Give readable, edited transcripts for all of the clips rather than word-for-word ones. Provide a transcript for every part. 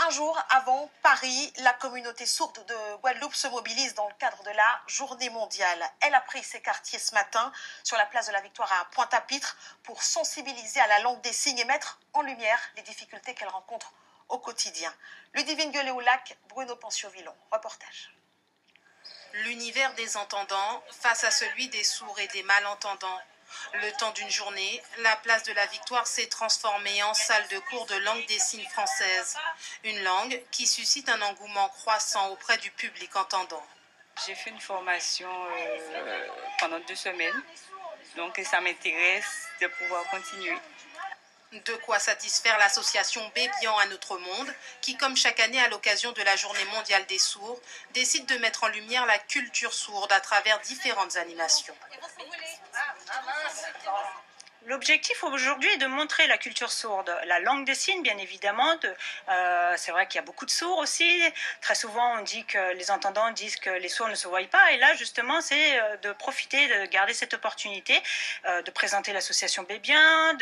Un jour avant Paris, la communauté sourde de Guadeloupe se mobilise dans le cadre de la Journée mondiale. Elle a pris ses quartiers ce matin sur la place de la Victoire à Pointe-à-Pitre pour sensibiliser à la langue des signes et mettre en lumière les difficultés qu'elle rencontre au quotidien. Ludivine Gueulet-Oulac, Bruno Pencio-Villon, reportage. L'univers des entendants face à celui des sourds et des malentendants. Le temps d'une journée, la place de la Victoire s'est transformée en salle de cours de langue des signes française. Une langue qui suscite un engouement croissant auprès du public entendant. J'ai fait une formation pendant 2 semaines, donc ça m'intéresse de pouvoir continuer. De quoi satisfaire l'association Bébian à notre monde, qui, comme chaque année à l'occasion de la Journée mondiale des sourds, décide de mettre en lumière la culture sourde à travers différentes animations. L'objectif aujourd'hui est de montrer la culture sourde, la langue des signes bien évidemment. C'est vrai qu'il y a beaucoup de sourds aussi. Très souvent on dit que les entendants disent que les sourds ne se voient pas. Et là justement c'est de profiter, de garder cette opportunité, de présenter l'association Bébian,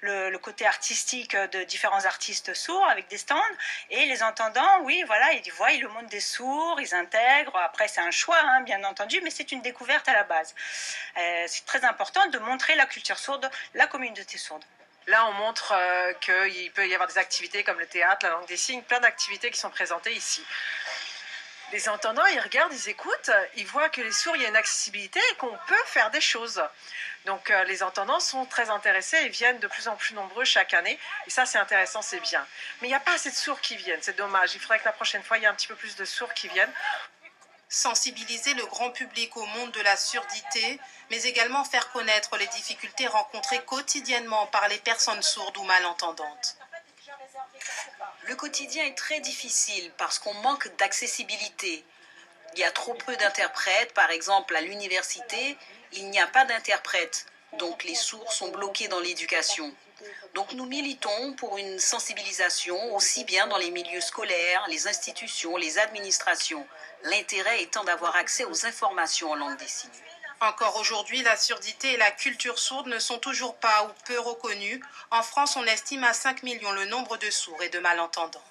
le côté artistique de différents artistes sourds avec des stands. Et les entendants, oui voilà, ils voient le monde des sourds, ils intègrent. Après c'est un choix bien entendu, mais c'est une découverte à la base. C'est très important de montrer la culture sourde, la communauté sourde. Là, on montre qu'il peut y avoir des activités comme le théâtre, la langue des signes, plein d'activités qui sont présentées ici. Les entendants, ils regardent, ils écoutent, ils voient que les sourds, il y a une accessibilité et qu'on peut faire des choses. Donc les entendants sont très intéressés et viennent de plus en plus nombreux chaque année. Et ça, c'est intéressant, c'est bien. Mais il n'y a pas assez de sourds qui viennent, c'est dommage. Il faudrait que la prochaine fois, il y ait un petit peu plus de sourds qui viennent. Sensibiliser le grand public au monde de la surdité, mais également faire connaître les difficultés rencontrées quotidiennement par les personnes sourdes ou malentendantes. Le quotidien est très difficile parce qu'on manque d'accessibilité. Il y a trop peu d'interprètes, par exemple à l'université, il n'y a pas d'interprètes, donc les sourds sont bloqués dans l'éducation. Donc nous militons pour une sensibilisation aussi bien dans les milieux scolaires, les institutions, les administrations. L'intérêt étant d'avoir accès aux informations en langue des signes. Encore aujourd'hui, la surdité et la culture sourde ne sont toujours pas ou peu reconnues. En France, on estime à 5 millions le nombre de sourds et de malentendants.